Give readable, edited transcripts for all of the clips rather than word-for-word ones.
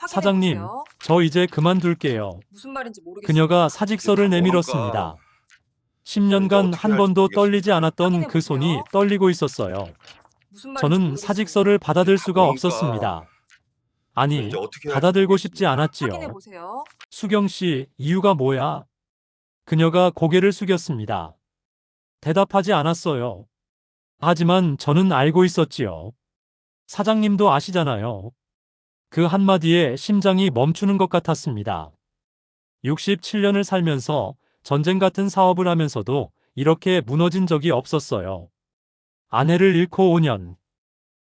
확인해 사장님, 보세요. 저 이제 그만둘게요. 무슨 말인지 그녀가 모르겠습니다. 이게 다 사직서를 뭘까? 내밀었습니다. 이제 10년간 어떻게 한 해야 할지 번도 떨리지 모르겠어. 않았던 확인해 그 손이 보세요. 떨리고 있었어요. 무슨 말인지 저는 사직서를 모르겠습니다. 이게 받아들 다 수가 뭘까? 없었습니다. 이제 아니, 어떻게 해야 할지 받아들고 싶지 모르겠습니다. 확인해 않았지요. 보세요. 수경 씨, 이유가 뭐야? 그녀가 고개를 숙였습니다. 대답하지 않았어요. 하지만 저는 알고 있었지요. 사장님도 아시잖아요. 그 한마디에 심장이 멈추는 것 같았습니다. 67년을 살면서 전쟁 같은 사업을 하면서도 이렇게 무너진 적이 없었어요. 아내를 잃고 5년.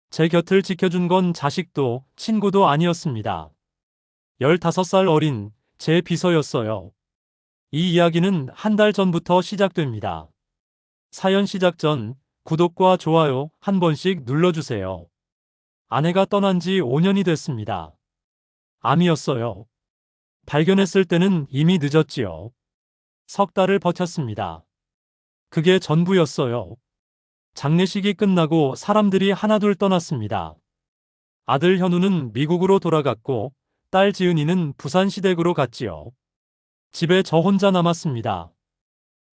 제 곁을 지켜준 건 자식도 친구도 아니었습니다. 15살 어린 제 비서였어요. 이 이야기는 한 달 전부터 시작됩니다. 사연 시작 전 구독과 좋아요 한 번씩 눌러주세요. 아내가 떠난 지 5년이 됐습니다. 암이었어요. 발견했을 때는 이미 늦었지요. 석 달을 버텼습니다. 그게 전부였어요. 장례식이 끝나고 사람들이 하나둘 떠났습니다. 아들 현우는 미국으로 돌아갔고 딸 지은이는 부산 시댁으로 갔지요. 집에 저 혼자 남았습니다.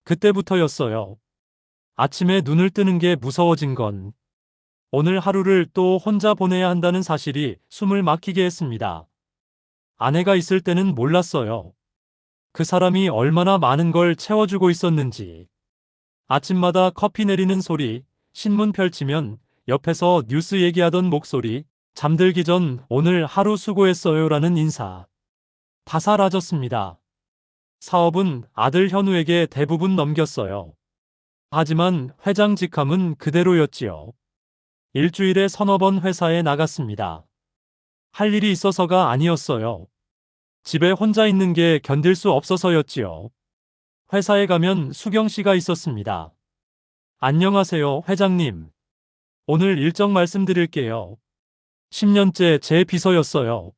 그때부터였어요. 아침에 눈을 뜨는 게 무서워진 건 오늘 하루를 또 혼자 보내야 한다는 사실이 숨을 막히게 했습니다. 아내가 있을 때는 몰랐어요. 그 사람이 얼마나 많은 걸 채워주고 있었는지. 아침마다 커피 내리는 소리, 신문 펼치면 옆에서 뉴스 얘기하던 목소리, 잠들기 전 오늘 하루 수고했어요라는 인사. 다 사라졌습니다. 사업은 아들 현우에게 대부분 넘겼어요. 하지만 회장 직함은 그대로였지요. 일주일에 서너 번 회사에 나갔습니다. 할 일이 있어서가 아니었어요. 집에 혼자 있는 게 견딜 수 없어서였지요. 회사에 가면 수경 씨가 있었습니다. 안녕하세요, 회장님. 오늘 일정 말씀드릴게요. 10년째 제 비서였어요.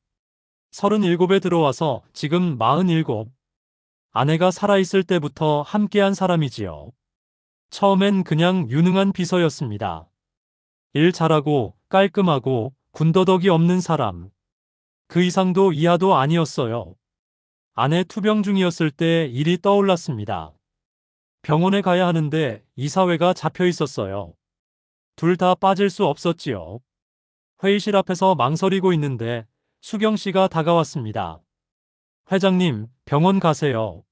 37에 들어와서 지금 47. 아내가 살아있을 때부터 함께한 사람이지요. 처음엔 그냥 유능한 비서였습니다. 일 잘하고 깔끔하고 군더더기 없는 사람. 그 이상도 이하도 아니었어요. 아내 투병 중이었을 때 일이 떠올랐습니다. 병원에 가야 하는데 이사회가 잡혀 있었어요. 둘 다 빠질 수 없었지요. 회의실 앞에서 망설이고 있는데 수경 씨가 다가왔습니다. 회장님, 병원 가세요.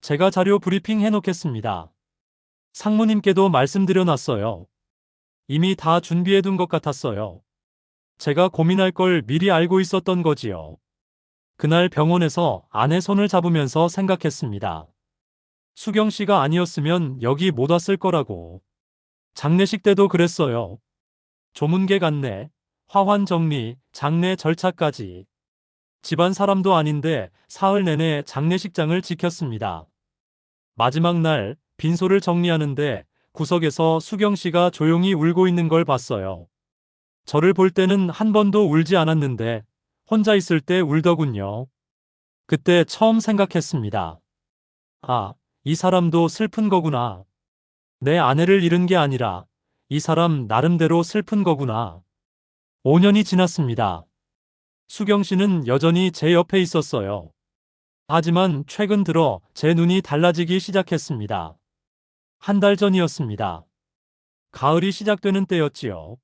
제가 자료 브리핑 해놓겠습니다. 상무님께도 말씀드려놨어요. 이미 다 준비해둔 것 같았어요. 제가 고민할 걸 미리 알고 있었던 거지요. 그날 병원에서 아내 손을 잡으면서 생각했습니다. 수경 씨가 아니었으면 여기 못 왔을 거라고. 장례식 때도 그랬어요. 조문계 갔네. 화환 정리, 장례 절차까지. 집안 사람도 아닌데 사흘 내내 장례식장을 지켰습니다. 마지막 날 빈소를 정리하는데 구석에서 수경 씨가 조용히 울고 있는 걸 봤어요. 저를 볼 때는 한 번도 울지 않았는데 혼자 있을 때 울더군요. 그때 처음 생각했습니다. 아, 이 사람도 슬픈 거구나. 내 아내를 잃은 게 아니라 이 사람 나름대로 슬픈 거구나. 5년이 지났습니다. 수경 씨는 여전히 제 옆에 있었어요. 하지만 최근 들어 제 눈이 달라지기 시작했습니다. 한 달 전이었습니다. 가을이 시작되는 때였지요.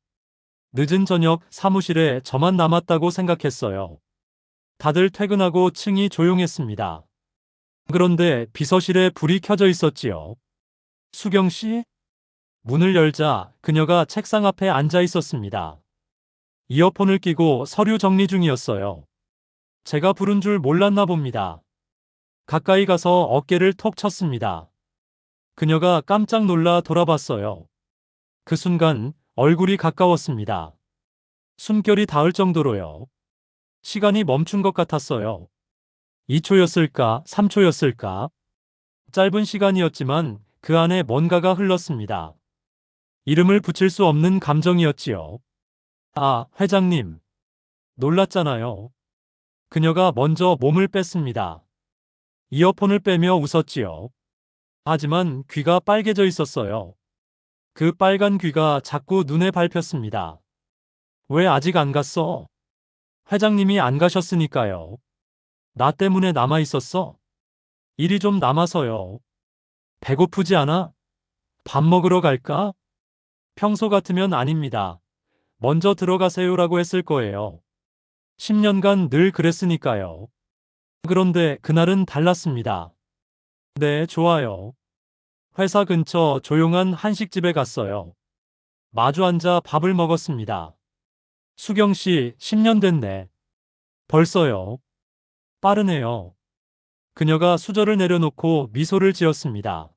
늦은 저녁 사무실에 저만 남았다고 생각했어요. 다들 퇴근하고 층이 조용했습니다. 그런데 비서실에 불이 켜져 있었지요. 수경 씨? 문을 열자 그녀가 책상 앞에 앉아 있었습니다. 이어폰을 끼고 서류 정리 중이었어요. 제가 부른 줄 몰랐나 봅니다. 가까이 가서 어깨를 톡 쳤습니다. 그녀가 깜짝 놀라 돌아봤어요. 그 순간 얼굴이 가까웠습니다. 숨결이 닿을 정도로요. 시간이 멈춘 것 같았어요. 2초였을까, 3초였을까? 짧은 시간이었지만 그 안에 뭔가가 흘렀습니다. 이름을 붙일 수 없는 감정이었지요. 아, 회장님. 놀랐잖아요. 그녀가 먼저 몸을 뺐습니다. 이어폰을 빼며 웃었지요. 하지만 귀가 빨개져 있었어요. 그 빨간 귀가 자꾸 눈에 밟혔습니다. 왜 아직 안 갔어? 회장님이 안 가셨으니까요. 나 때문에 남아 있었어? 일이 좀 남아서요. 배고프지 않아? 밥 먹으러 갈까? 평소 같으면 아닙니다. 먼저 들어가세요라고 했을 거예요. 10년간 늘 그랬으니까요. 그런데 그날은 달랐습니다. 네, 좋아요. 회사 근처 조용한 한식집에 갔어요. 마주 앉아 밥을 먹었습니다. 수경 씨, 10년 됐네. 벌써요. 빠르네요. 그녀가 수저를 내려놓고 미소를 지었습니다.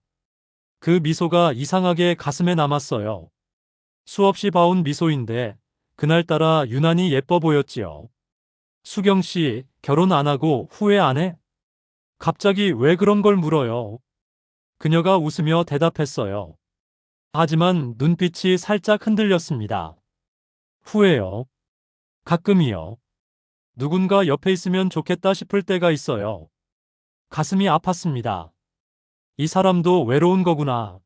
그 미소가 이상하게 가슴에 남았어요. 수없이 봐온 미소인데 그날따라 유난히 예뻐 보였지요. 수경 씨, 결혼 안 하고 후회 안 해? 갑자기 왜 그런 걸 물어요? 그녀가 웃으며 대답했어요. 하지만 눈빛이 살짝 흔들렸습니다. 후회요. 가끔이요. 누군가 옆에 있으면 좋겠다 싶을 때가 있어요. 가슴이 아팠습니다. 이 사람도 외로운 거구나.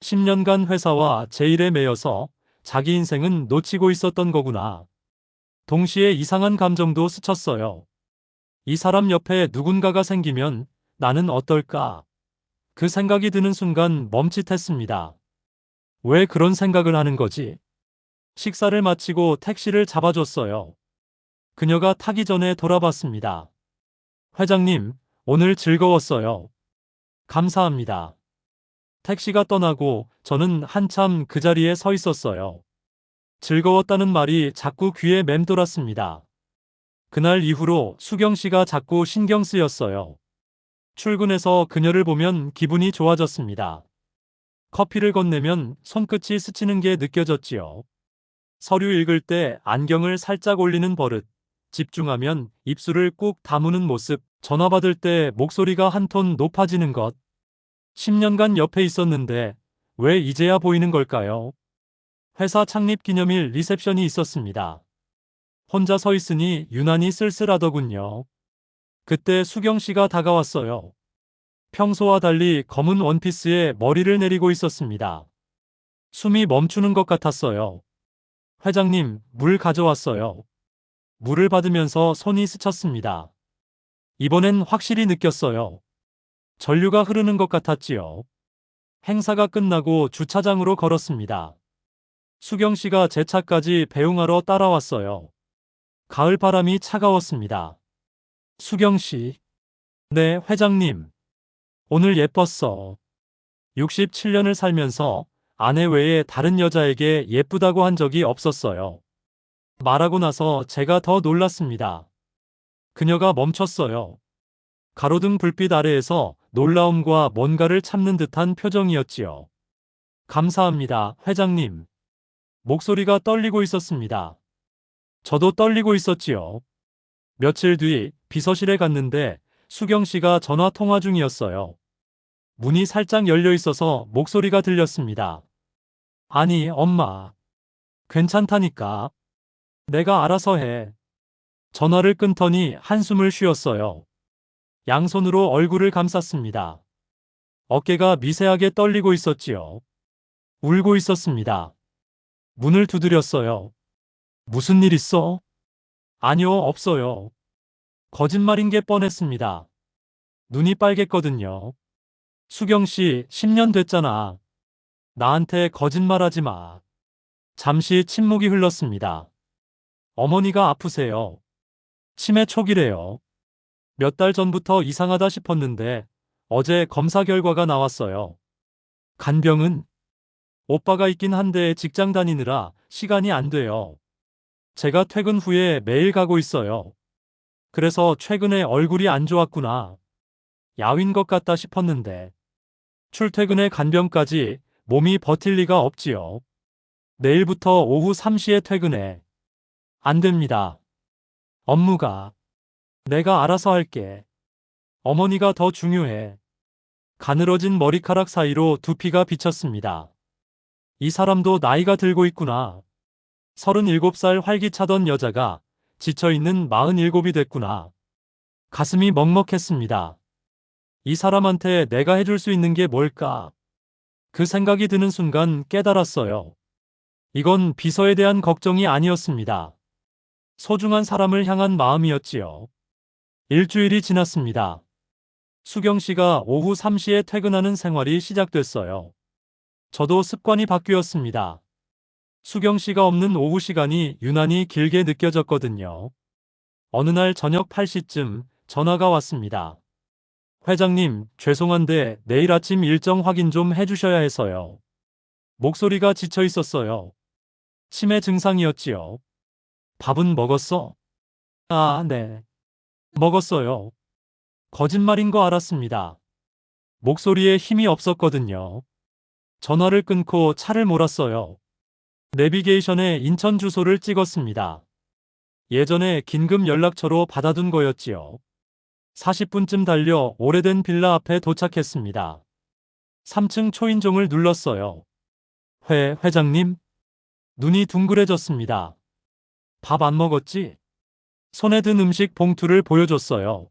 10년간 회사와 제 일에 매여서 자기 인생은 놓치고 있었던 거구나. 동시에 이상한 감정도 스쳤어요. 이 사람 옆에 누군가가 생기면 나는 어떨까? 그 생각이 드는 순간 멈칫했습니다. 왜 그런 생각을 하는 거지? 식사를 마치고 택시를 잡아줬어요. 그녀가 타기 전에 돌아봤습니다. 회장님, 오늘 즐거웠어요. 감사합니다. 택시가 떠나고 저는 한참 그 자리에 서 있었어요. 즐거웠다는 말이 자꾸 귀에 맴돌았습니다. 그날 이후로 수경 씨가 자꾸 신경 쓰였어요. 출근해서 그녀를 보면 기분이 좋아졌습니다. 커피를 건네면 손끝이 스치는 게 느껴졌지요. 서류 읽을 때 안경을 살짝 올리는 버릇, 집중하면 입술을 꾹 다무는 모습, 전화 받을 때 목소리가 한 톤 높아지는 것. 10년간 옆에 있었는데 왜 이제야 보이는 걸까요? 회사 창립 기념일 리셉션이 있었습니다. 혼자 서 있으니 유난히 쓸쓸하더군요. 그때 수경 씨가 다가왔어요. 평소와 달리 검은 원피스에 머리를 내리고 있었습니다. 숨이 멈추는 것 같았어요. 회장님, 물 가져왔어요. 물을 받으면서 손이 스쳤습니다. 이번엔 확실히 느꼈어요. 전류가 흐르는 것 같았지요. 행사가 끝나고 주차장으로 걸었습니다. 수경 씨가 제 차까지 배웅하러 따라왔어요. 가을 바람이 차가웠습니다. 수경 씨. 네, 회장님. 오늘 예뻤어. 67년을 살면서 아내 외에 다른 여자에게 예쁘다고 한 적이 없었어요. 말하고 나서 제가 더 놀랐습니다. 그녀가 멈췄어요. 가로등 불빛 아래에서 놀라움과 뭔가를 참는 듯한 표정이었지요. 감사합니다, 회장님. 목소리가 떨리고 있었습니다. 저도 떨리고 있었지요. 며칠 뒤 비서실에 갔는데 수경 씨가 전화 통화 중이었어요. 문이 살짝 열려 있어서 목소리가 들렸습니다. 아니, 엄마. 괜찮다니까. 내가 알아서 해. 전화를 끊더니 한숨을 쉬었어요. 양손으로 얼굴을 감쌌습니다. 어깨가 미세하게 떨리고 있었지요. 울고 있었습니다. 문을 두드렸어요. 무슨 일 있어? 아니요, 없어요. 거짓말인 게 뻔했습니다. 눈이 빨갰거든요. 수경 씨, 10년 됐잖아. 나한테 거짓말하지 마. 잠시 침묵이 흘렀습니다. 어머니가 아프세요. 치매 초기래요. 몇 달 전부터 이상하다 싶었는데 어제 검사 결과가 나왔어요. 간병은? 오빠가 있긴 한데 직장 다니느라 시간이 안 돼요. 제가 퇴근 후에 매일 가고 있어요. 그래서 최근에 얼굴이 안 좋았구나. 야윈 것 같다 싶었는데 출퇴근에 간병까지 몸이 버틸 리가 없지요. 내일부터 오후 3시에 퇴근해. 안 됩니다. 업무가. 내가 알아서 할게. 어머니가 더 중요해. 가늘어진 머리카락 사이로 두피가 비쳤습니다. 이 사람도 나이가 들고 있구나. 37살 활기차던 여자가 지쳐있는 47이 됐구나. 가슴이 먹먹했습니다. 이 사람한테 내가 해줄 수 있는 게 뭘까? 그 생각이 드는 순간 깨달았어요. 이건 비서에 대한 걱정이 아니었습니다. 소중한 사람을 향한 마음이었지요. 일주일이 지났습니다. 수경 씨가 오후 3시에 퇴근하는 생활이 시작됐어요. 저도 습관이 바뀌었습니다. 수경 씨가 없는 오후 시간이 유난히 길게 느껴졌거든요. 어느 날 저녁 8시쯤 전화가 왔습니다. 회장님, 죄송한데 내일 아침 일정 확인 좀 해주셔야 해서요. 목소리가 지쳐 있었어요. 치매 증상이었지요. 밥은 먹었어? 아, 네. 먹었어요. 거짓말인 거 알았습니다. 목소리에 힘이 없었거든요. 전화를 끊고 차를 몰았어요. 내비게이션에 인천 주소를 찍었습니다. 예전에 긴급 연락처로 받아둔 거였지요. 40분쯤 달려 오래된 빌라 앞에 도착했습니다. 3층 초인종을 눌렀어요. 회장님? 눈이 둥그레졌습니다. 밥 안 먹었지? 손에 든 음식 봉투를 보여줬어요.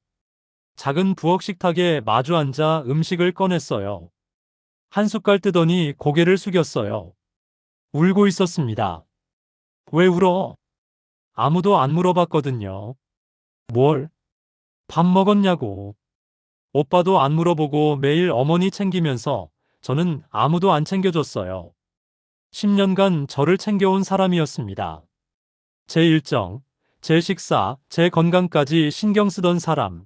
작은 부엌 식탁에 마주 앉아 음식을 꺼냈어요. 한 숟갈 뜨더니 고개를 숙였어요. 울고 있었습니다. 왜 울어? 아무도 안 물어봤거든요. 뭘? 밥 먹었냐고. 오빠도 안 물어보고 매일 어머니 챙기면서 저는 아무도 안 챙겨줬어요. 10년간 저를 챙겨온 사람이었습니다. 제 일정, 제 식사, 제 건강까지 신경 쓰던 사람.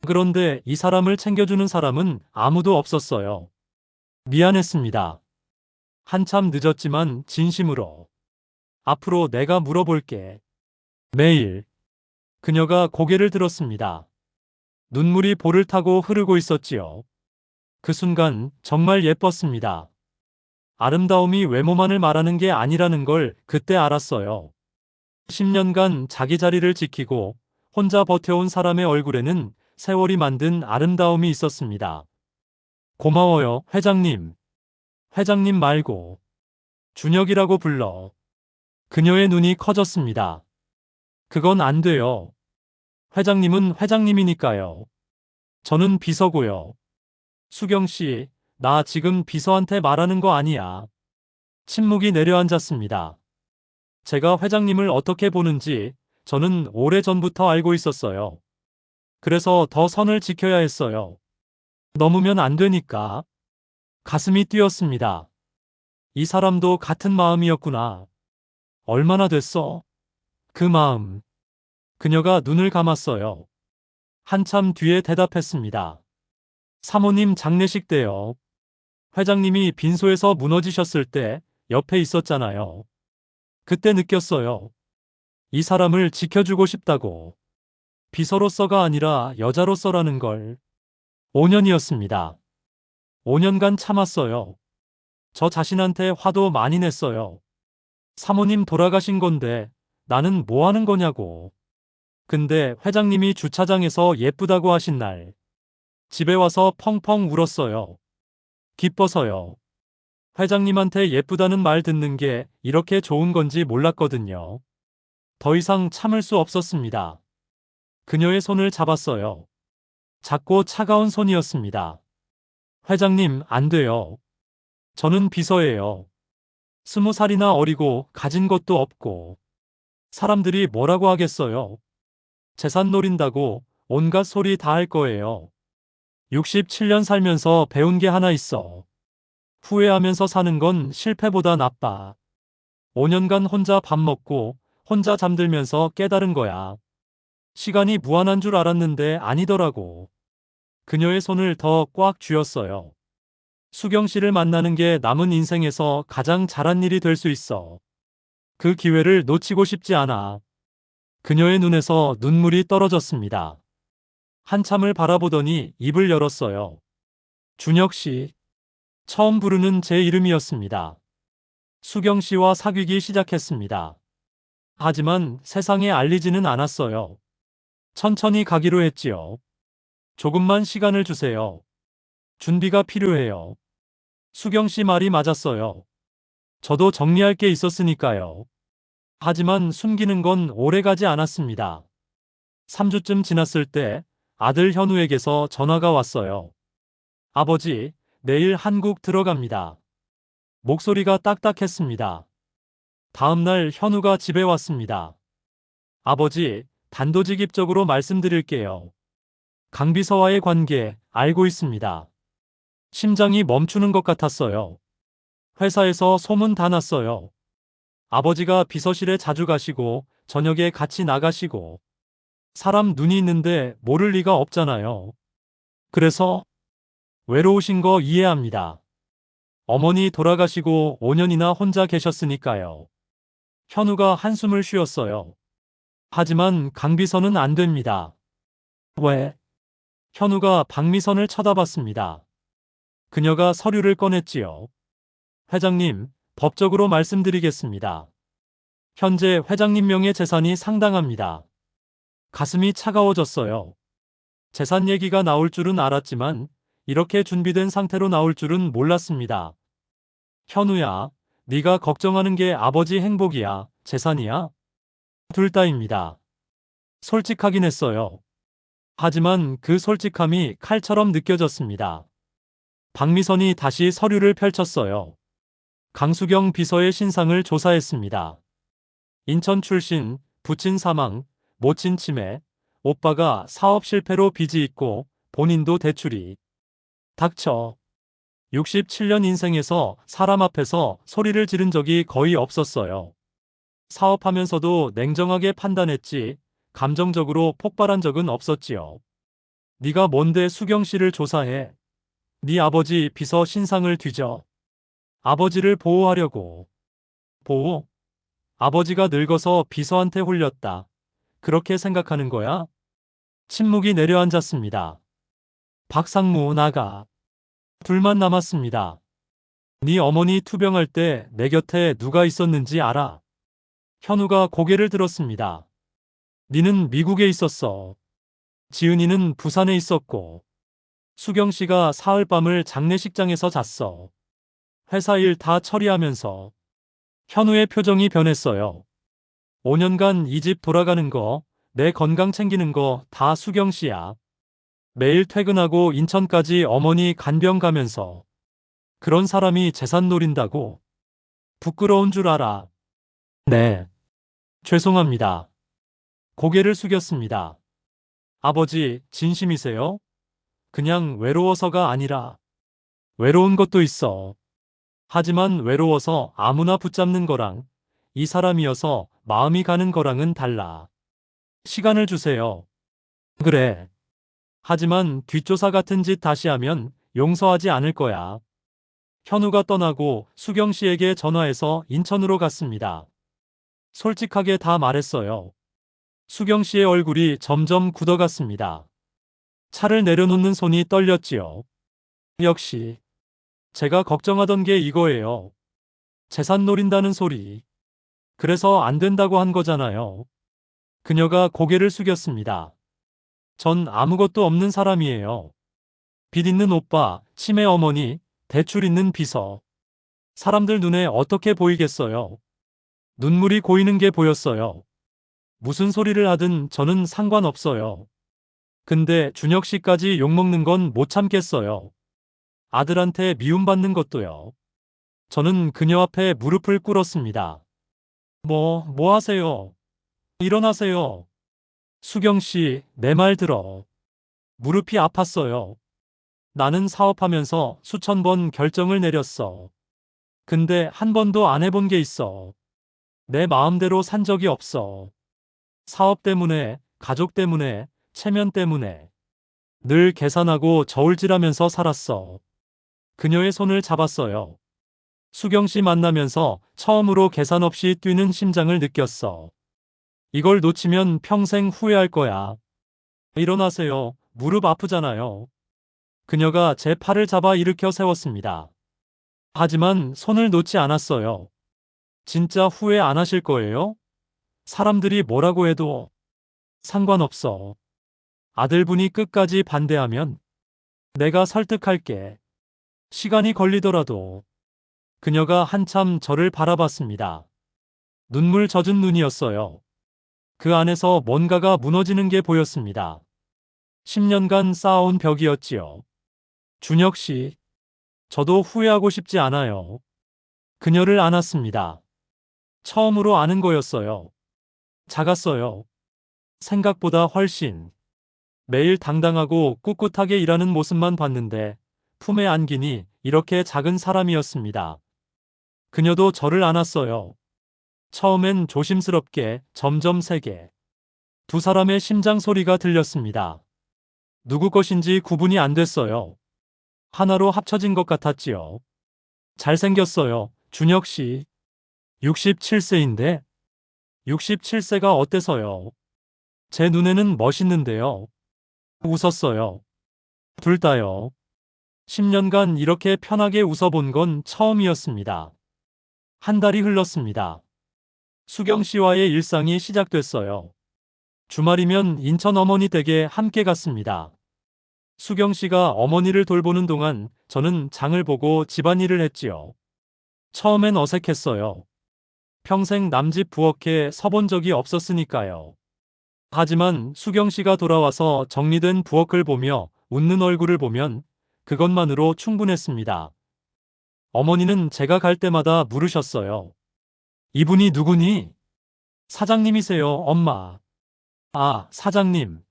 그런데 이 사람을 챙겨주는 사람은 아무도 없었어요. 미안했습니다. 한참 늦었지만 진심으로. 앞으로 내가 물어볼게. 매일. 그녀가 고개를 들었습니다. 눈물이 볼을 타고 흐르고 있었지요. 그 순간 정말 예뻤습니다. 아름다움이 외모만을 말하는 게 아니라는 걸 그때 알았어요. 10년간 자기 자리를 지키고 혼자 버텨온 사람의 얼굴에는 세월이 만든 아름다움이 있었습니다. 고마워요, 회장님. 회장님 말고 준혁이라고 불러. 그녀의 눈이 커졌습니다. 그건 안 돼요. 회장님은 회장님이니까요. 저는 비서고요. 수경 씨, 나 지금 비서한테 말하는 거 아니야. 침묵이 내려앉았습니다. 제가 회장님을 어떻게 보는지 저는 오래전부터 알고 있었어요. 그래서 더 선을 지켜야 했어요. 넘으면 안 되니까. 가슴이 뛰었습니다. 이 사람도 같은 마음이었구나. 얼마나 됐어? 그 마음. 그녀가 눈을 감았어요. 한참 뒤에 대답했습니다. 사모님 장례식 때요. 회장님이 빈소에서 무너지셨을 때 옆에 있었잖아요. 그때 느꼈어요. 이 사람을 지켜주고 싶다고. 비서로서가 아니라 여자로서라는 걸. 5년이었습니다. 5년간 참았어요. 저 자신한테 화도 많이 냈어요. 사모님 돌아가신 건데 나는 뭐 하는 거냐고. 근데 회장님이 주차장에서 예쁘다고 하신 날 집에 와서 펑펑 울었어요. 기뻐서요. 회장님한테 예쁘다는 말 듣는 게 이렇게 좋은 건지 몰랐거든요. 더 이상 참을 수 없었습니다. 그녀의 손을 잡았어요. 작고 차가운 손이었습니다. 회장님, 안 돼요. 저는 비서예요. 20살이나 어리고 가진 것도 없고. 사람들이 뭐라고 하겠어요? 재산 노린다고 온갖 소리 다 할 거예요. 67년 살면서 배운 게 하나 있어. 후회하면서 사는 건 실패보다 나빠. 5년간 혼자 밥 먹고 혼자 잠들면서 깨달은 거야. 시간이 무한한 줄 알았는데 아니더라고. 그녀의 손을 더 꽉 쥐었어요. 수경 씨를 만나는 게 남은 인생에서 가장 잘한 일이 될 수 있어. 그 기회를 놓치고 싶지 않아. 그녀의 눈에서 눈물이 떨어졌습니다. 한참을 바라보더니 입을 열었어요. 준혁 씨. 처음 부르는 제 이름이었습니다. 수경 씨와 사귀기 시작했습니다. 하지만 세상에 알리지는 않았어요. 천천히 가기로 했지요. 조금만 시간을 주세요. 준비가 필요해요. 수경 씨 말이 맞았어요. 저도 정리할 게 있었으니까요. 하지만 숨기는 건 오래가지 않았습니다. 3주쯤 지났을 때 아들 현우에게서 전화가 왔어요. 아버지, 내일 한국 들어갑니다. 목소리가 딱딱했습니다. 다음 날 현우가 집에 왔습니다. 아버지, 단도직입적으로 말씀드릴게요. 강비서와의 관계 알고 있습니다. 심장이 멈추는 것 같았어요. 회사에서 소문 다 났어요. 아버지가 비서실에 자주 가시고 저녁에 같이 나가시고 사람 눈이 있는데 모를 리가 없잖아요. 그래서 외로우신 거 이해합니다. 어머니 돌아가시고 5년이나 혼자 계셨으니까요. 현우가 한숨을 쉬었어요. 하지만 강비서는 안 됩니다. 왜? 현우가 박미선을 쳐다봤습니다. 그녀가 서류를 꺼냈지요. 회장님, 법적으로 말씀드리겠습니다. 현재 회장님 명의 재산이 상당합니다. 가슴이 차가워졌어요. 재산 얘기가 나올 줄은 알았지만 이렇게 준비된 상태로 나올 줄은 몰랐습니다. 현우야, 네가 걱정하는 게 아버지 행복이야, 재산이야? 둘 다입니다. 솔직하긴 했어요. 하지만 그 솔직함이 칼처럼 느껴졌습니다. 박미선이 다시 서류를 펼쳤어요. 강수경 비서의 신상을 조사했습니다. 인천 출신, 부친 사망, 모친 치매, 오빠가 사업 실패로 빚이 있고 본인도 대출이. 닥쳐. 67년 인생에서 사람 앞에서 소리를 지른 적이 거의 없었어요. 사업하면서도 냉정하게 판단했지 감정적으로 폭발한 적은 없었지요. 네가 뭔데 수경 씨를 조사해? 네 아버지 비서 신상을 뒤져. 아버지를 보호하려고. 보호? 아버지가 늙어서 비서한테 홀렸다. 그렇게 생각하는 거야? 침묵이 내려앉았습니다. 박상무 나가. 둘만 남았습니다. 네 어머니 투병할 때 내 곁에 누가 있었는지 알아? 현우가 고개를 들었습니다. 니는 미국에 있었어. 지은이는 부산에 있었고 수경 씨가 사흘밤을 장례식장에서 잤어. 회사 일 다 처리하면서. 현우의 표정이 변했어요. 5년간 이 집 돌아가는 거, 내 건강 챙기는 거 다 수경 씨야. 매일 퇴근하고 인천까지 어머니 간병 가면서. 그런 사람이 재산 노린다고? 부끄러운 줄 알아. 네. 죄송합니다. 고개를 숙였습니다. 아버지, 진심이세요? 그냥 외로워서가 아니라. 외로운 것도 있어. 하지만 외로워서 아무나 붙잡는 거랑 이 사람이어서 마음이 가는 거랑은 달라. 시간을 주세요. 그래. 하지만 뒷조사 같은 짓 다시 하면 용서하지 않을 거야. 현우가 떠나고 수경 씨에게 전화해서 인천으로 갔습니다. 솔직하게 다 말했어요. 수경 씨의 얼굴이 점점 굳어갔습니다. 차를 내려놓는 손이 떨렸지요. 역시 제가 걱정하던 게 이거예요. 재산 노린다는 소리. 그래서 안 된다고 한 거잖아요. 그녀가 고개를 숙였습니다. 전 아무것도 없는 사람이에요. 빚 있는 오빠, 치매 어머니, 대출 있는 비서. 사람들 눈에 어떻게 보이겠어요? 눈물이 고이는 게 보였어요. 무슨 소리를 하든 저는 상관없어요. 근데 준혁 씨까지 욕먹는 건 못 참겠어요. 아들한테 미움받는 것도요. 저는 그녀 앞에 무릎을 꿇었습니다. 뭐 하세요? 일어나세요. 수경 씨, 내 말 들어. 무릎이 아팠어요. 나는 사업하면서 수천 번 결정을 내렸어. 근데 한 번도 안 해본 게 있어. 내 마음대로 산 적이 없어. 사업 때문에, 가족 때문에, 체면 때문에. 늘 계산하고 저울질하면서 살았어. 그녀의 손을 잡았어요. 수경 씨 만나면서 처음으로 계산 없이 뛰는 심장을 느꼈어. 이걸 놓치면 평생 후회할 거야. 일어나세요. 무릎 아프잖아요. 그녀가 제 팔을 잡아 일으켜 세웠습니다. 하지만 손을 놓지 않았어요. 진짜 후회 안 하실 거예요? 사람들이 뭐라고 해도 상관없어. 아들분이 끝까지 반대하면 내가 설득할게. 시간이 걸리더라도. 그녀가 한참 저를 바라봤습니다. 눈물 젖은 눈이었어요. 그 안에서 뭔가가 무너지는 게 보였습니다. 10년간 쌓아온 벽이었지요. 준혁 씨, 저도 후회하고 싶지 않아요. 그녀를 안았습니다. 처음으로 아는 거였어요. 작았어요. 생각보다 훨씬 매일 당당하고 꿋꿋하게 일하는 모습만 봤는데 품에 안기니 이렇게 작은 사람이었습니다. 그녀도 저를 안았어요. 처음엔 조심스럽게, 점점 세게. 두 사람의 심장 소리가 들렸습니다. 누구 것인지 구분이 안 됐어요. 하나로 합쳐진 것 같았지요. 잘생겼어요, 준혁 씨. 67세인데? 67세가 어때서요? 제 눈에는 멋있는데요. 웃었어요. 둘 다요. 10년간 이렇게 편하게 웃어본 건 처음이었습니다. 한 달이 흘렀습니다. 수경 씨와의 일상이 시작됐어요. 주말이면 인천 어머니 댁에 함께 갔습니다. 수경 씨가 어머니를 돌보는 동안 저는 장을 보고 집안일을 했지요. 처음엔 어색했어요. 평생 남집 부엌에 서본 적이 없었으니까요. 하지만 수경 씨가 돌아와서 정리된 부엌을 보며 웃는 얼굴을 보면 그것만으로 충분했습니다. 어머니는 제가 갈 때마다 물으셨어요. 이분이 누구니? 사장님이세요, 엄마. 아, 사장님.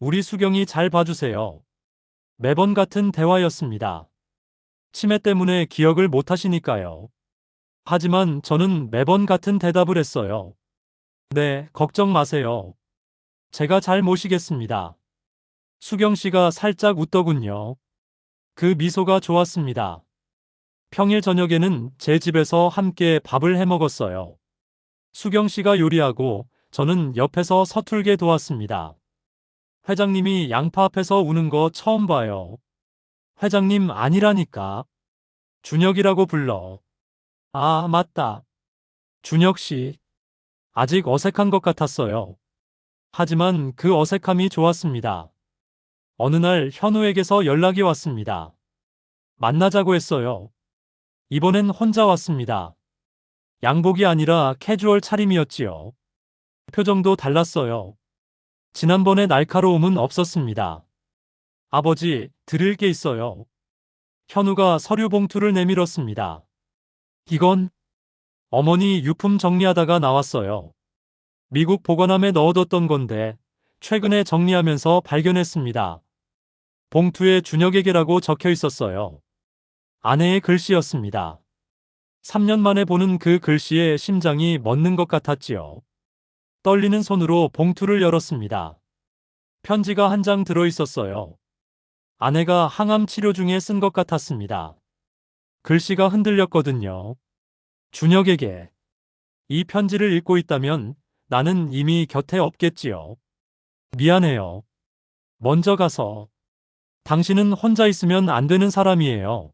우리 수경이 잘 봐주세요. 매번 같은 대화였습니다. 치매 때문에 기억을 못 하시니까요. 하지만 저는 매번 같은 대답을 했어요. 네, 걱정 마세요. 제가 잘 모시겠습니다. 수경 씨가 살짝 웃더군요. 그 미소가 좋았습니다. 평일 저녁에는 제 집에서 함께 밥을 해 먹었어요. 수경 씨가 요리하고 저는 옆에서 서툴게 도왔습니다. 회장님이 양파 앞에서 우는 거 처음 봐요. 회장님 아니라니까. 준혁이라고 불러. 아, 맞다. 준혁 씨. 아직 어색한 것 같았어요. 하지만 그 어색함이 좋았습니다. 어느 날 현우에게서 연락이 왔습니다. 만나자고 했어요. 이번엔 혼자 왔습니다. 양복이 아니라 캐주얼 차림이었지요. 표정도 달랐어요. 지난번의 날카로움은 없었습니다. 아버지, 드릴 게 있어요. 현우가 서류 봉투를 내밀었습니다. 이건 어머니 유품 정리하다가 나왔어요. 미국 보관함에 넣어뒀던 건데 최근에 정리하면서 발견했습니다. 봉투에 준혁에게라고 적혀 있었어요. 아내의 글씨였습니다. 3년 만에 보는 그 글씨에 심장이 멎는 것 같았지요. 떨리는 손으로 봉투를 열었습니다. 편지가 한 장 들어 있었어요. 아내가 항암 치료 중에 쓴 것 같았습니다. 글씨가 흔들렸거든요. 준혁에게. 이 편지를 읽고 있다면 나는 이미 곁에 없겠지요. 미안해요. 먼저 가서. 당신은 혼자 있으면 안 되는 사람이에요.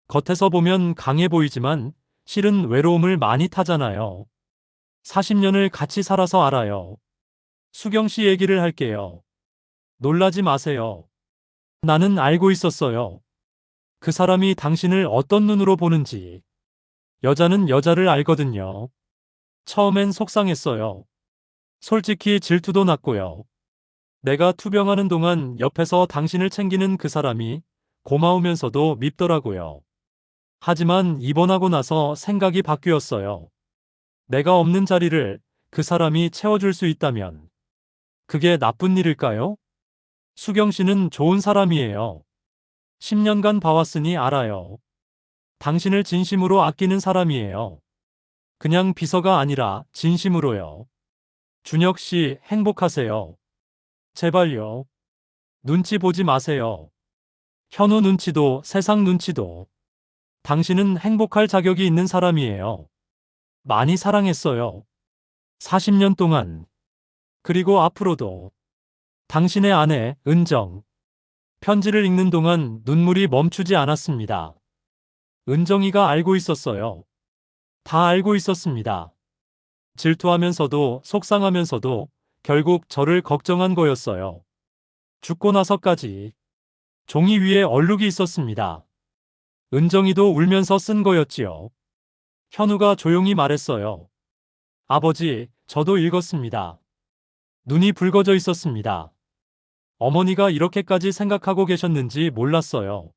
겉에서 보면 강해 보이지만 실은 외로움을 많이 타잖아요. 40년을 같이 살아서 알아요. 수경 씨 얘기를 할게요. 놀라지 마세요. 나는 알고 있었어요. 그 사람이 당신을 어떤 눈으로 보는지. 여자는 여자를 알거든요. 처음엔 속상했어요. 솔직히 질투도 났고요. 내가 투병하는 동안 옆에서 당신을 챙기는 그 사람이 고마우면서도 밉더라고요. 하지만 입원하고 나서 생각이 바뀌었어요. 내가 없는 자리를 그 사람이 채워줄 수 있다면 그게 나쁜 일일까요? 수경 씨는 좋은 사람이에요. 10년간 봐왔으니 알아요. 당신을 진심으로 아끼는 사람이에요. 그냥 비서가 아니라 진심으로요. 준혁 씨 행복하세요. 제발요. 눈치 보지 마세요. 현우 눈치도 세상 눈치도. 당신은 행복할 자격이 있는 사람이에요. 많이 사랑했어요. 40년 동안. 그리고 앞으로도. 당신의 아내 은정. 편지를 읽는 동안 눈물이 멈추지 않았습니다. 은정이가 알고 있었어요. 다 알고 있었습니다. 질투하면서도 속상하면서도 결국 저를 걱정한 거였어요. 죽고 나서까지. 종이 위에 얼룩이 있었습니다. 은정이도 울면서 쓴 거였지요. 현우가 조용히 말했어요. 아버지, 저도 읽었습니다. 눈이 붉어져 있었습니다. 어머니가 이렇게까지 생각하고 계셨는지 몰랐어요.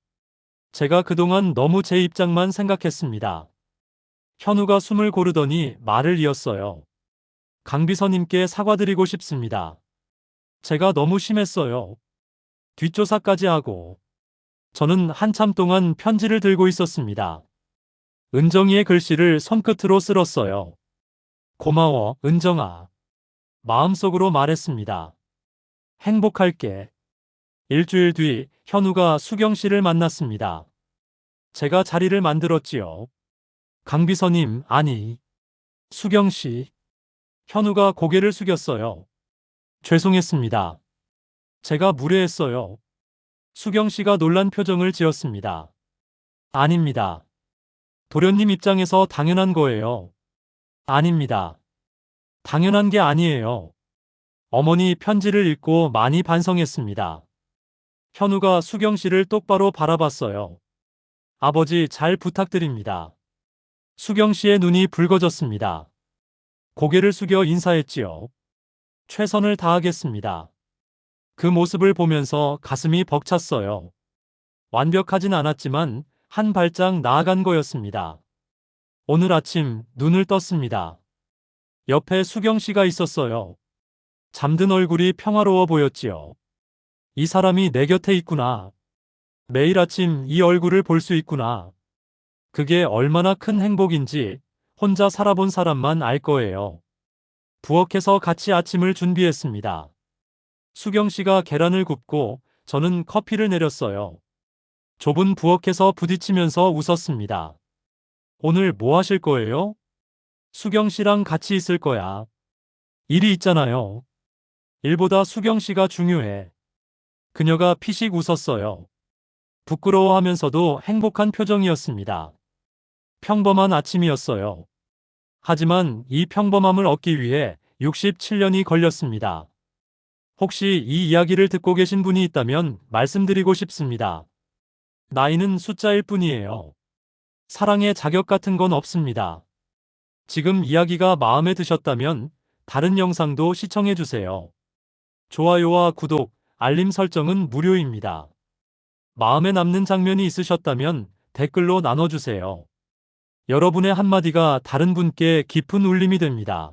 제가 그동안 너무 제 입장만 생각했습니다. 현우가 숨을 고르더니 말을 이었어요. 강비서님께 사과드리고 싶습니다. 제가 너무 심했어요. 뒷조사까지 하고. 저는 한참 동안 편지를 들고 있었습니다. 은정이의 글씨를 손끝으로 쓸었어요. 고마워, 은정아. 마음속으로 말했습니다. 행복할게. 일주일 뒤 현우가 수경 씨를 만났습니다. 제가 자리를 만들었지요. 강비서님, 아니. 수경 씨. 현우가 고개를 숙였어요. 죄송했습니다. 제가 무례했어요. 수경 씨가 놀란 표정을 지었습니다. 아닙니다. 도련님 입장에서 당연한 거예요. 아닙니다. 당연한 게 아니에요. 어머니 편지를 읽고 많이 반성했습니다. 현우가 수경 씨를 똑바로 바라봤어요. 아버지 잘 부탁드립니다. 수경 씨의 눈이 붉어졌습니다. 고개를 숙여 인사했지요. 최선을 다하겠습니다. 그 모습을 보면서 가슴이 벅찼어요. 완벽하진 않았지만 한 발짝 나아간 거였습니다. 오늘 아침 눈을 떴습니다. 옆에 수경 씨가 있었어요. 잠든 얼굴이 평화로워 보였지요. 이 사람이 내 곁에 있구나. 매일 아침 이 얼굴을 볼 수 있구나. 그게 얼마나 큰 행복인지 혼자 살아본 사람만 알 거예요. 부엌에서 같이 아침을 준비했습니다. 수경 씨가 계란을 굽고 저는 커피를 내렸어요. 좁은 부엌에서 부딪히면서 웃었습니다. 오늘 뭐 하실 거예요? 수경 씨랑 같이 있을 거야. 일이 있잖아요. 일보다 수경 씨가 중요해. 그녀가 피식 웃었어요. 부끄러워하면서도 행복한 표정이었습니다. 평범한 아침이었어요. 하지만 이 평범함을 얻기 위해 67년이 걸렸습니다. 혹시 이 이야기를 듣고 계신 분이 있다면 말씀드리고 싶습니다. 나이는 숫자일 뿐이에요. 사랑의 자격 같은 건 없습니다. 지금 이야기가 마음에 드셨다면 다른 영상도 시청해주세요. 좋아요와 구독, 알림 설정은 무료입니다. 마음에 남는 장면이 있으셨다면 댓글로 나눠주세요. 여러분의 한마디가 다른 분께 깊은 울림이 됩니다.